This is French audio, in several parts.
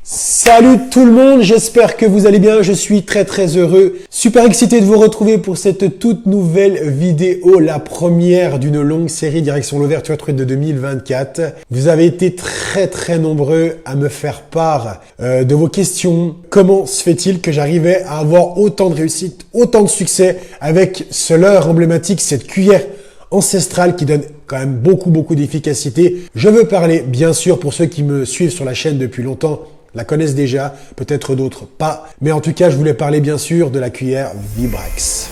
Salut tout le monde, j'espère que vous allez bien, je suis très heureux, super excité de vous retrouver pour cette toute nouvelle vidéo, la première d'une longue série direction l'ouverture truite de 2024. Vous avez été très nombreux à me faire part de vos questions. Comment se fait-il que j'arrivais à avoir autant de réussite, autant de succès avec ce leurre emblématique, cette cuillère ancestrale qui donne quand même beaucoup d'efficacité. Je veux parler, bien sûr, pour ceux qui me suivent sur la chaîne depuis longtemps, la connaissent déjà, peut-être d'autres pas. Mais en tout cas, je voulais parler bien sûr de la cuillère Vibrax.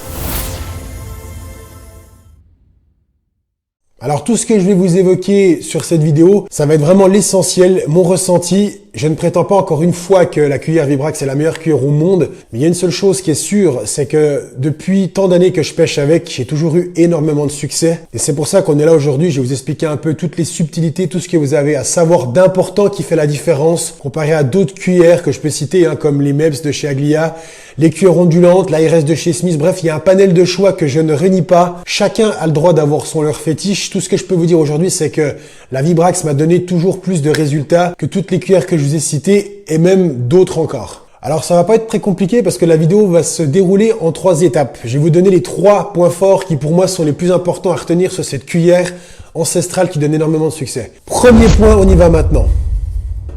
Alors tout ce que je vais vous évoquer sur cette vidéo, ça va être vraiment l'essentiel, mon ressenti. Je ne prétends pas encore une fois que la cuillère Vibrax est la meilleure cuillère au monde, mais il y a une seule chose qui est sûre, c'est que depuis tant d'années que je pêche avec, j'ai toujours eu énormément de succès. Et c'est pour ça qu'on est là aujourd'hui, je vais vous expliquer un peu toutes les subtilités, tout ce que vous avez à savoir d'important qui fait la différence, comparé à d'autres cuillères que je peux citer, comme les Mebs de chez Aglia, les cuillères ondulantes, l'ARS de chez Smith, bref, il y a un panel de choix que je ne renie pas. Chacun a le droit d'avoir son leurre fétiche. Tout ce que je peux vous dire aujourd'hui, c'est que la Vibrax m'a donné toujours plus de résultats que toutes les cuillères que je vous ai citées et même d'autres encore. Alors ça va pas être très compliqué parce que la vidéo va se dérouler en 3 étapes. Je vais vous donner les 3 points forts qui pour moi sont les plus importants à retenir sur cette cuillère ancestrale qui donne énormément de succès. Premier point, on y va maintenant.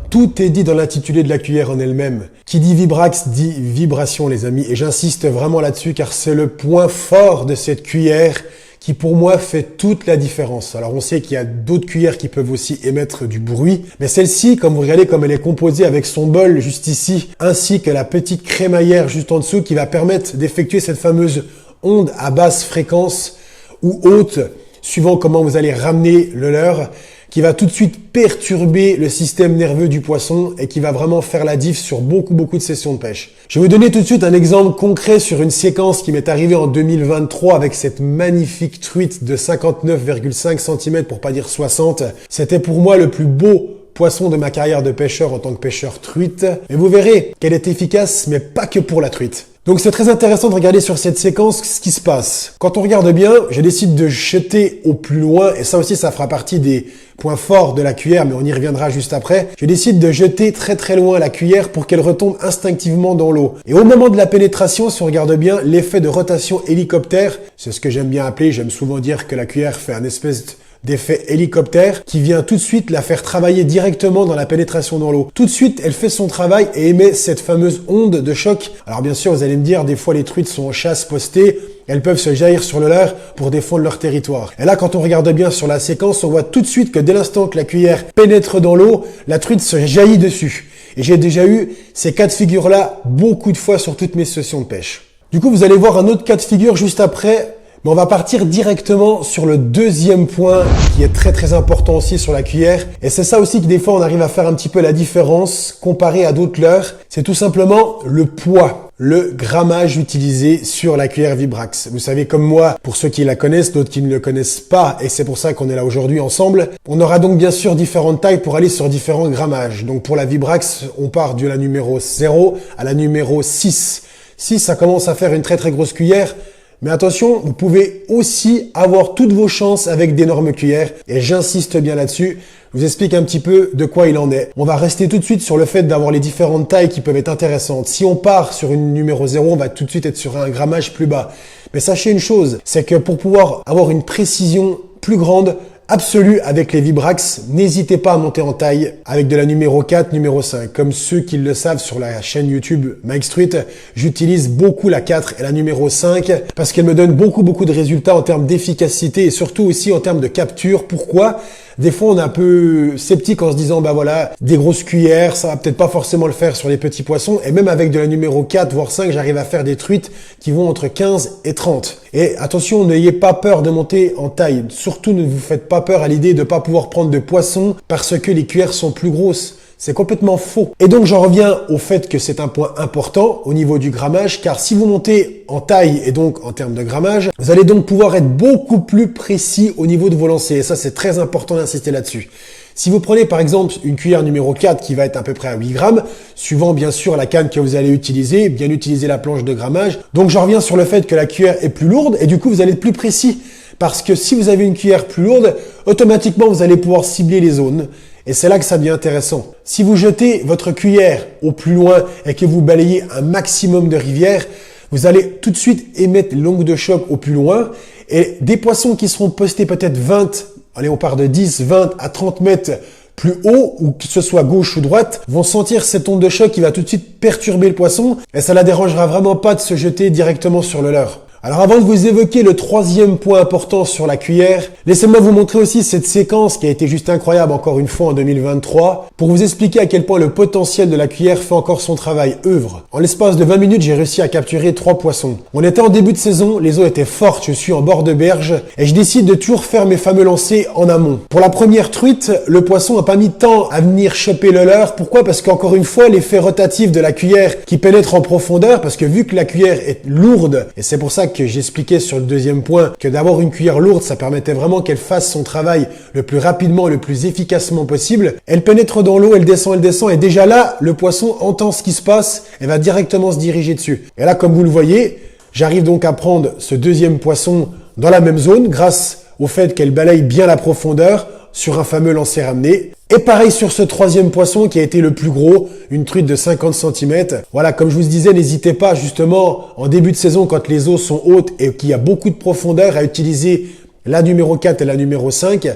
Tout est dit dans l'intitulé de la cuillère en elle-même. Qui dit Vibrax dit vibration les amis et j'insiste vraiment là-dessus car c'est le point fort de cette cuillère qui pour moi fait toute la différence. Alors on sait qu'il y a d'autres cuillères qui peuvent aussi émettre du bruit, mais celle-ci, comme vous regardez comme elle est composée avec son bol juste ici, ainsi que la petite crémaillère juste en dessous qui va permettre d'effectuer cette fameuse onde à basse fréquence ou haute, suivant comment vous allez ramener le leurre, qui va tout de suite perturber le système nerveux du poisson et qui va vraiment faire la diff sur beaucoup de sessions de pêche. Je vais vous donner tout de suite un exemple concret sur une séquence qui m'est arrivée en 2023 avec cette magnifique truite de 59,5 cm pour pas dire 60. C'était pour moi le plus beau poisson de ma carrière de pêcheur en tant que pêcheur truite. Et vous verrez qu'elle est efficace, mais pas que pour la truite. Donc c'est très intéressant de regarder sur cette séquence ce qui se passe. Quand on regarde bien, je décide de jeter au plus loin, et ça aussi ça fera partie des points forts de la cuillère, mais on y reviendra juste après. Je décide de jeter très loin la cuillère pour qu'elle retombe instinctivement dans l'eau. Et au moment de la pénétration, si on regarde bien, l'effet de rotation hélicoptère, c'est ce que j'aime bien appeler, j'aime souvent dire que la cuillère fait un espèce d'effet hélicoptère qui vient tout de suite la faire travailler directement dans la pénétration dans l'eau. Tout de suite, elle fait son travail et émet cette fameuse onde de choc. Alors bien sûr, vous allez me dire, des fois les truites sont en chasse postée, elles peuvent se jaillir sur le leurre pour défendre leur territoire. Et là, quand on regarde bien sur la séquence, on voit tout de suite que dès l'instant que la cuillère pénètre dans l'eau, la truite se jaillit dessus. Et j'ai déjà eu ces cas de figure-là beaucoup de fois sur toutes mes sessions de pêche. Du coup, vous allez voir un autre cas de figure juste après. Mais on va partir directement sur le deuxième point qui est très important aussi sur la cuillère. Et c'est ça aussi que des fois on arrive à faire un petit peu la différence comparé à d'autres leurres. C'est tout simplement le poids, le grammage utilisé sur la cuillère Vibrax. Vous savez comme moi, pour ceux qui la connaissent, d'autres qui ne le connaissent pas, et c'est pour ça qu'on est là aujourd'hui ensemble. On aura donc bien sûr différentes tailles pour aller sur différents grammages. Donc pour la Vibrax, on part de la numéro 0 à la numéro 6. 6, ça commence à faire une très grosse cuillère. Mais attention, vous pouvez aussi avoir toutes vos chances avec d'énormes cuillères et j'insiste bien là-dessus. Je vous explique un petit peu de quoi il en est. On va rester tout de suite sur le fait d'avoir les différentes tailles qui peuvent être intéressantes. Si on part sur une numéro 0, on va tout de suite être sur un grammage plus bas. Mais sachez une chose, c'est que pour pouvoir avoir une précision plus grande, absolue avec les Vibrax, n'hésitez pas à monter en taille avec de la numéro 4, numéro 5. Comme ceux qui le savent sur la chaîne YouTube Mike Street, j'utilise beaucoup la 4 et la numéro 5 parce qu'elle me donne beaucoup de résultats en termes d'efficacité et surtout aussi en termes de capture. Pourquoi ? Des fois, on est un peu sceptique en se disant, bah voilà, des grosses cuillères, ça va peut-être pas forcément le faire sur les petits poissons. Et même avec de la numéro 4, voire 5, j'arrive à faire des truites qui vont entre 15 et 30. Et attention, n'ayez pas peur de monter en taille. Surtout, ne vous faites pas peur à l'idée de pas pouvoir prendre de poissons parce que les cuillères sont plus grosses. C'est complètement faux. Et donc j'en reviens au fait que c'est un point important au niveau du grammage, car si vous montez en taille et donc en termes de grammage, vous allez donc pouvoir être beaucoup plus précis au niveau de vos lancers. Et ça, c'est très important d'insister là-dessus. Si vous prenez par exemple une cuillère numéro 4 qui va être à peu près à 8 grammes, suivant bien sûr la canne que vous allez utiliser, bien utiliser la planche de grammage. Donc j'en reviens sur le fait que la cuillère est plus lourde et du coup vous allez être plus précis. Parce que si vous avez une cuillère plus lourde, automatiquement vous allez pouvoir cibler les zones. Et c'est là que ça devient intéressant. Si vous jetez votre cuillère au plus loin et que vous balayez un maximum de rivières, vous allez tout de suite émettre l'onde de choc au plus loin et des poissons qui seront postés peut-être 20, allez on part de 10, 20 à 30 mètres plus haut ou que ce soit gauche ou droite, vont sentir cette onde de choc qui va tout de suite perturber le poisson et ça la dérangera vraiment pas de se jeter directement sur le leurre. Alors avant de vous évoquer le troisième point important sur la cuillère, laissez-moi vous montrer aussi cette séquence qui a été juste incroyable encore une fois en 2023 pour vous expliquer à quel point le potentiel de la cuillère fait encore son travail œuvre. En l'espace de 20 minutes, j'ai réussi à capturer 3 poissons. On était en début de saison, les eaux étaient fortes, je suis en bord de berge et je décide de toujours faire mes fameux lancers en amont. Pour la première truite, le poisson n'a pas mis de temps à venir choper le leurre. Pourquoi? Parce qu'encore une fois, l'effet rotatif de la cuillère qui pénètre en profondeur, parce que vu que la cuillère est lourde, et c'est pour ça que j'expliquais sur le deuxième point que d'avoir une cuillère lourde, ça permettait vraiment qu'elle fasse son travail le plus rapidement et le plus efficacement possible. Elle pénètre dans l'eau, elle descend, et déjà là, le poisson entend ce qui se passe et va directement se diriger dessus. Et là, comme vous le voyez, j'arrive donc à prendre ce deuxième poisson dans la même zone grâce au fait qu'elle balaye bien la profondeur sur un fameux lancer ramené. Et pareil sur ce troisième poisson qui a été le plus gros, une truite de 50 cm. Voilà, comme je vous disais, n'hésitez pas justement en début de saison quand les eaux sont hautes et qu'il y a beaucoup de profondeur à utiliser la numéro 4 et la numéro 5.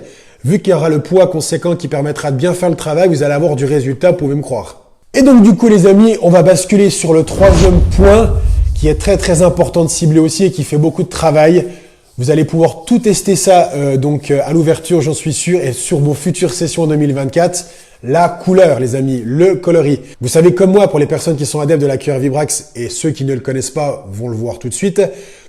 Vu qu'il y aura le poids conséquent qui permettra de bien faire le travail, vous allez avoir du résultat, vous pouvez me croire. Et donc du coup les amis, on va basculer sur le troisième point qui est très important de cibler aussi et qui fait beaucoup de travail. Vous allez pouvoir tout tester ça à l'ouverture, j'en suis sûr, et sur vos futures sessions 2024. La couleur, les amis, le coloris. Vous savez comme moi, pour les personnes qui sont adeptes de la cuillère Vibrax et ceux qui ne le connaissent pas vont le voir tout de suite,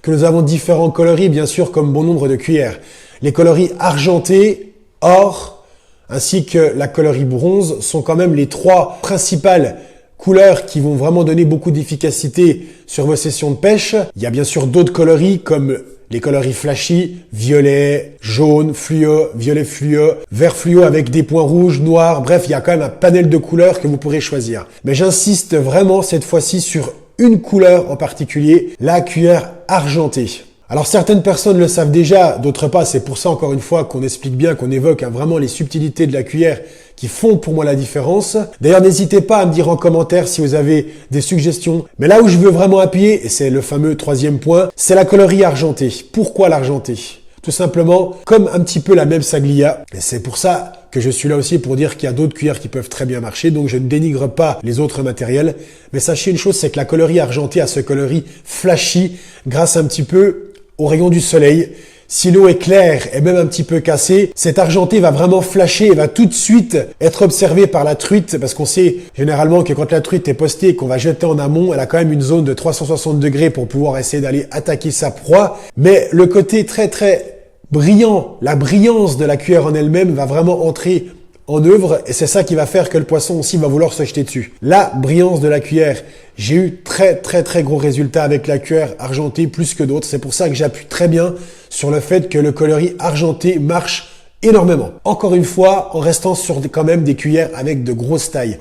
que nous avons différents coloris, bien sûr, comme bon nombre de cuillères. Les coloris argentés, or, ainsi que la coloris bronze sont quand même les 3 principales couleurs qui vont vraiment donner beaucoup d'efficacité sur vos sessions de pêche. Il y a bien sûr d'autres coloris comme les coloris flashy, violet, jaune, fluo, violet fluo, vert fluo avec des points rouges, noirs. Bref, il y a quand même un panel de couleurs que vous pourrez choisir. Mais j'insiste vraiment cette fois-ci sur une couleur en particulier, la cuillère argentée. Alors certaines personnes le savent déjà, d'autres pas. C'est pour ça encore une fois qu'on explique bien, qu'on évoque vraiment les subtilités de la cuillère qui font pour moi la différence. D'ailleurs, n'hésitez pas à me dire en commentaire si vous avez des suggestions. Mais là où je veux vraiment appuyer, et c'est le fameux troisième point, c'est la coloris argentée. Pourquoi l'argenté? Tout simplement, comme un petit peu la même Saglia. Et c'est pour ça que je suis là aussi pour dire qu'il y a d'autres cuillères qui peuvent très bien marcher. Donc je ne dénigre pas les autres matériels. Mais sachez une chose, c'est que la coloris argentée a ce coloris flashy grâce un petit peu au rayon du soleil. Si l'eau est claire et même un petit peu cassée, cet argenté va vraiment flasher et va tout de suite être observé par la truite parce qu'on sait généralement que quand la truite est postée et qu'on va jeter en amont, elle a quand même une zone de 360 degrés pour pouvoir essayer d'aller attaquer sa proie. Mais le côté très brillant, la brillance de la cuillère en elle-même va vraiment entrer en œuvre et c'est ça qui va faire que le poisson aussi va vouloir se jeter dessus. La brillance de la cuillère. J'ai eu très gros résultats avec la cuillère argentée plus que d'autres. C'est pour ça que j'appuie très bien sur le fait que le coloris argenté marche énormément. Encore une fois, en restant sur quand même des cuillères avec de grosses tailles.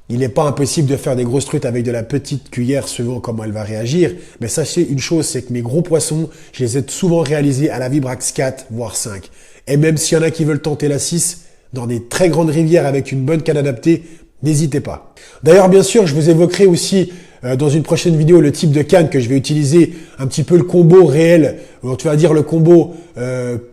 Il n'est pas impossible de faire des grosses truites avec de la petite cuillère selon comment elle va réagir. Mais sachez une chose, c'est que mes gros poissons, je les ai souvent réalisés à la Vibrax 4, voire 5. Et même s'il y en a qui veulent tenter la 6, dans des très grandes rivières avec une bonne canne adaptée, n'hésitez pas. D'ailleurs, bien sûr, je vous évoquerai aussi dans une prochaine vidéo le type de canne que je vais utiliser, un petit peu le combo réel, tu vas dire le combo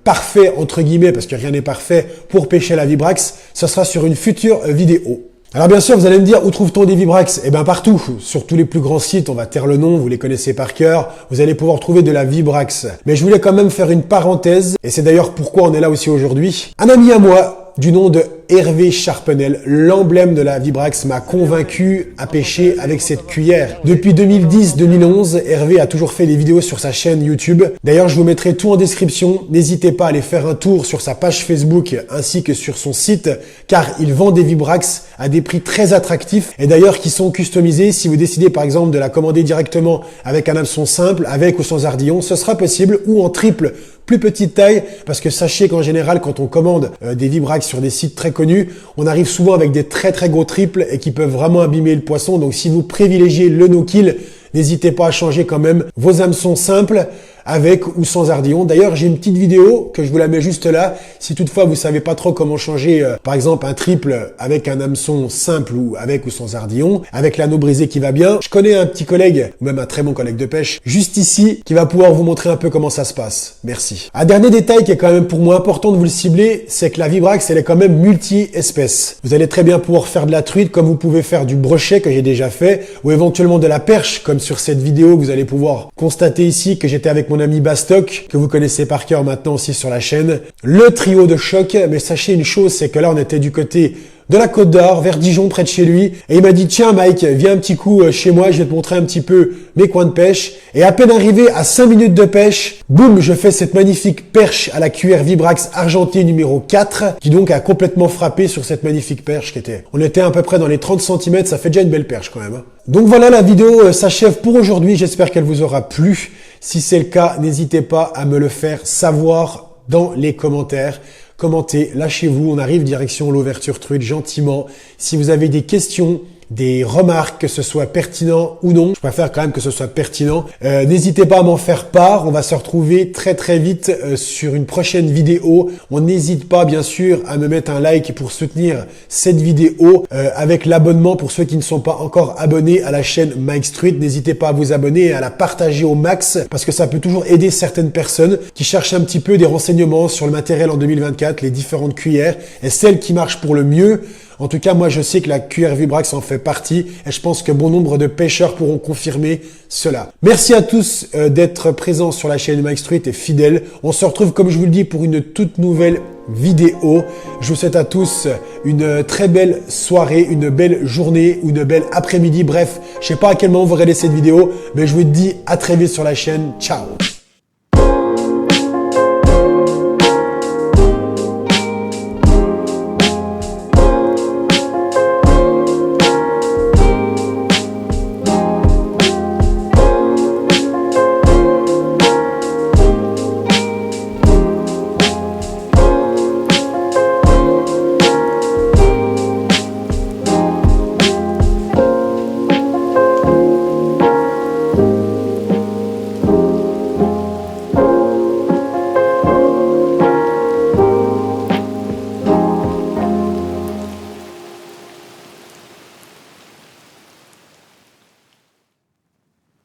parfait entre guillemets, parce que rien n'est parfait, pour pêcher la Vibrax. Ce sera sur une future vidéo. Alors bien sûr, vous allez me dire, où trouve-t-on des Vibrax? Eh bien partout, sur tous les plus grands sites, on va taire le nom, vous les connaissez par cœur, vous allez pouvoir trouver de la Vibrax. Mais je voulais quand même faire une parenthèse, et c'est d'ailleurs pourquoi on est là aussi aujourd'hui. Un ami à moi, du nom de Hervé Charpenel, l'emblème de la Vibrax, m'a convaincu à pêcher avec cette cuillère. Depuis 2010-2011, Hervé a toujours fait des vidéos sur sa chaîne YouTube. D'ailleurs, je vous mettrai tout en description. N'hésitez pas à aller faire un tour sur sa page Facebook ainsi que sur son site, car il vend des Vibrax à des prix très attractifs et d'ailleurs qui sont customisés. Si vous décidez par exemple de la commander directement avec un hameçon simple, avec ou sans ardillon, ce sera possible, ou en triple, plus petite taille, parce que sachez qu'en général, quand on commande des Vibrax sur des sites très connus, on arrive souvent avec des très gros triples et qui peuvent vraiment abîmer le poisson. Donc si vous privilégiez le no-kill, n'hésitez pas à changer quand même vos hameçons simples avec ou sans ardillon. D'ailleurs, j'ai une petite vidéo que je vous la mets juste là. Si toutefois vous savez pas trop comment changer, par exemple, un triple avec un hameçon simple ou avec ou sans ardillon, avec l'anneau brisé qui va bien, je connais un petit collègue, ou même un très bon collègue de pêche, juste ici, qui va pouvoir vous montrer un peu comment ça se passe. Merci. Un dernier détail qui est quand même pour moi important de vous le cibler, c'est que la Vibrax, elle est quand même multi-espèces. Vous allez très bien pouvoir faire de la truite comme vous pouvez faire du brochet que j'ai déjà fait, ou éventuellement de la perche, comme sur cette vidéo que vous allez pouvoir constater ici que j'étais avec mon ami Bastock, que vous connaissez par cœur maintenant aussi sur la chaîne. Le trio de choc, mais sachez une chose, c'est que là on était du côté de la Côte d'Or, vers Dijon, près de chez lui. Et il m'a dit, tiens Mike, viens un petit coup chez moi, je vais te montrer un petit peu mes coins de pêche. Et à peine arrivé à 5 minutes de pêche, boum, je fais cette magnifique perche à la cuillère Vibrax argentée numéro 4, qui donc a complètement frappé sur cette magnifique perche qui était... On était à peu près dans les 30 cm, ça fait déjà une belle perche quand même. Hein. Donc voilà, la vidéo s'achève pour aujourd'hui, j'espère qu'elle vous aura plu. Si c'est le cas, n'hésitez pas à me le faire savoir dans les commentaires. Commentez, lâchez-vous, on arrive direction l'ouverture truite gentiment. Si vous avez des questions, des remarques, que ce soit pertinent ou non, je préfère quand même que ce soit pertinent, n'hésitez pas à m'en faire part. On va se retrouver très très vite sur une prochaine vidéo. On n'hésite pas bien sûr à me mettre un like pour soutenir cette vidéo avec l'abonnement pour ceux qui ne sont pas encore abonnés à la chaîne Mike's Truite. N'hésitez pas à vous abonner et à la partager au max parce que ça peut toujours aider certaines personnes qui cherchent un petit peu des renseignements sur le matériel en 2024, les différentes cuillères et celles qui marchent pour le mieux. En tout cas, moi, je sais que la cuillère Vibrax en fait partie et je pense que bon nombre de pêcheurs pourront confirmer cela. Merci à tous d'être présents sur la chaîne Mike's Truite et fidèles. On se retrouve, comme je vous le dis, pour une toute nouvelle vidéo. Je vous souhaite à tous une très belle soirée, une belle journée ou une belle après-midi. Bref, je sais pas à quel moment vous regardez cette vidéo, mais je vous dis à très vite sur la chaîne. Ciao!